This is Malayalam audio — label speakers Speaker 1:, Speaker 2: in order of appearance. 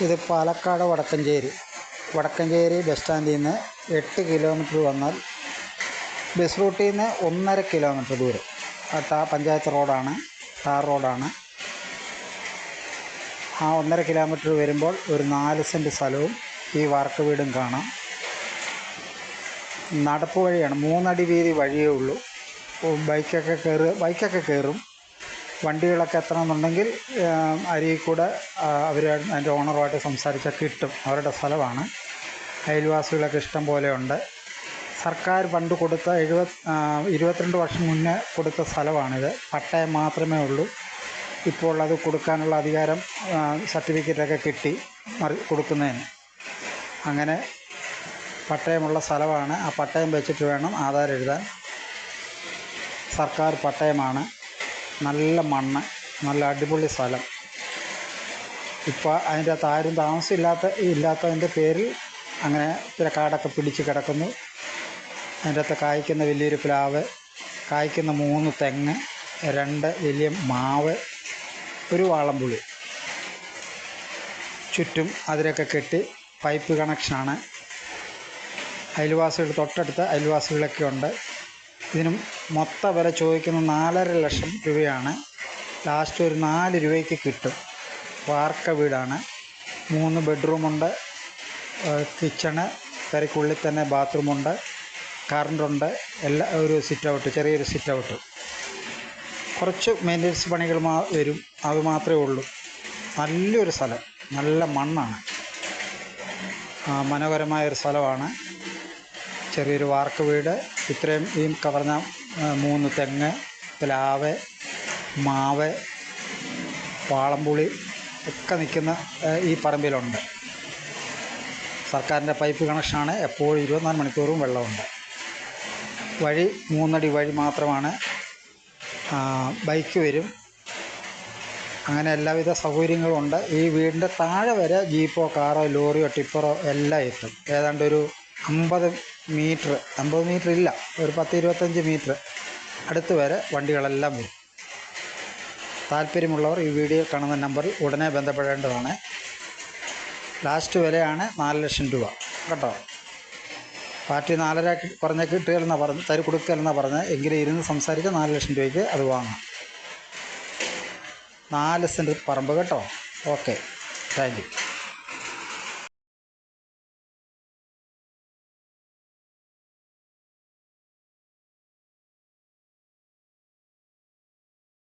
Speaker 1: ഇത് പാലക്കാട് വടക്കഞ്ചേരി ബസ് സ്റ്റാൻഡിൽ നിന്ന് 8 കിലോമീറ്റർ വന്നാൽ ബസ് റൂട്ടിൽ നിന്ന് 1.5 കിലോമീറ്റർ ദൂരം. പഞ്ചായത്ത് റോഡാണ്, ടാർ റോഡാണ്. ആ 1.5 കിലോമീറ്റർ വരുമ്പോൾ ഒരു 4 സെൻറ്റ് സ്ഥലവും ഈ വാർക്ക വീടും കാണാം. നടപ്പ് വഴിയാണ്, 3 അടി വീതി വഴിയേ ഉള്ളൂ. ബൈക്കൊക്കെ കയറും. വണ്ടികളൊക്കെ എത്തണമെന്നുണ്ടെങ്കിൽ അരികിൽ കൂടെ അവർ അതിൻ്റെ ഓണറുമായിട്ട് സംസാരിച്ചാൽ കിട്ടും. അവരുടെ സ്ഥലമാണ്. അയൽവാസികളൊക്കെ ഇഷ്ടം പോലെ ഉണ്ട്. സർക്കാർ പണ്ട് കൊടുത്ത 22 വർഷം മുന്നേ കൊടുത്ത സ്ഥലമാണിത്. പട്ടയം മാത്രമേ ഉള്ളൂ. ഇപ്പോൾ അത് കൊടുക്കാനുള്ള അധികാരം സർട്ടിഫിക്കറ്റൊക്കെ കിട്ടി കൊടുക്കുന്നതിന്. അങ്ങനെ പട്ടയമുള്ള സ്ഥലമാണ്. ആ പട്ടയം വെച്ചിട്ട് വേണം ആധാരം എഴുതാൻ. സർക്കാർ പട്ടയമാണ്. നല്ല മണ്ണ്, നല്ല അടിപൊളി സ്ഥലം. ഇപ്പോൾ അതിൻ്റെ അകത്ത് ആരും ഇല്ലാത്തതിൻ്റെ പേരിൽ അങ്ങനെ ചില കാടൊക്കെ പിടിച്ച് കിടക്കുന്നു. അതിൻ്റെ അകത്ത് കായ്ക്കുന്ന വലിയൊരു പ്ലാവ്, കായ്ക്കുന്ന 3 തെങ്ങ്, 2 വലിയ മാവ്, ഒരു വാളംപുളി. ചുറ്റും അതിലൊക്കെ കെട്ടി പൈപ്പ് കണക്ഷനാണ്. അയൽവാസികൾ തൊട്ടടുത്ത അയൽവാസികളൊക്കെ ഉണ്ട്. ഇതിനും മൊത്തം വില ചോദിക്കുന്ന 4.5 ലക്ഷം രൂപയാണ്. ലാസ്റ്റ് ഒരു 4 രൂപയ്ക്ക് കിട്ടും. വാർക്ക വീടാണ്. 3 ബെഡ്റൂമുണ്ട്, കിച്ചണ്, പെരയ്ക്കുള്ളിൽ തന്നെ ബാത്റൂമുണ്ട്, കറണ്ടുണ്ട്, ഒരു ചെറിയൊരു സിറ്റ് ഔട്ട്. കുറച്ച് മെയിൻ്റനൻസ് പണികൾ വരും, അത് മാത്രമേ ഉള്ളൂ. നല്ലൊരു സ്ഥലം, നല്ല മണ്ണാണ്. മനോഹരമായൊരു സ്ഥലമാണ്. ചെറിയൊരു വാർക്ക വീട്. ഇത്രയും ഈ പറഞ്ഞ 3 തെങ്ങ്, പ്ലാവ്, മാവ്, വാളംപുളി ഒക്കെ നിൽക്കുന്ന ഈ പറമ്പിലുണ്ട്. സർക്കാരിൻ്റെ പൈപ്പ് കണക്ഷനാണ്. എപ്പോഴും 24 മണിക്കൂറും വെള്ളമുണ്ട്. വഴി 3 അടി വഴി മാത്രമാണ്. ബൈക്ക് വരും. അങ്ങനെ എല്ലാവിധ സൗകര്യങ്ങളും ഉണ്ട്. ഈ വീടിൻ്റെ താഴെ വരെ ജീപ്പോ കാറോ ലോറിയോ ടിപ്പറോ എല്ലാം എത്തും. ഏതാണ്ട് ഒരു 50 മീറ്റർ ഇല്ല, ഒരു 10-25 മീറ്റർ അടുത്ത് വരെ വണ്ടികളെല്ലാം വരും. താല്പര്യമുള്ളവർ ഈ വീഡിയോ കാണുന്ന നമ്പറിൽ ഉടനെ ബന്ധപ്പെടേണ്ടതാണ്. ലാസ്റ്റ് വിലയാണ് 4 ലക്ഷം രൂപ കേട്ടോ. പാർട്ടി 4.5 കുറഞ്ഞ കൊടുക്കുകയെന്നാണ് പറഞ്ഞത്. എങ്കിലും ഇരുന്ന് സംസാരിച്ച് 4 ലക്ഷം രൂപയ്ക്ക് അത് വാങ്ങാം. 4 സെൻറ്റ് പറമ്പ് കേട്ടോ. Okay, thank you.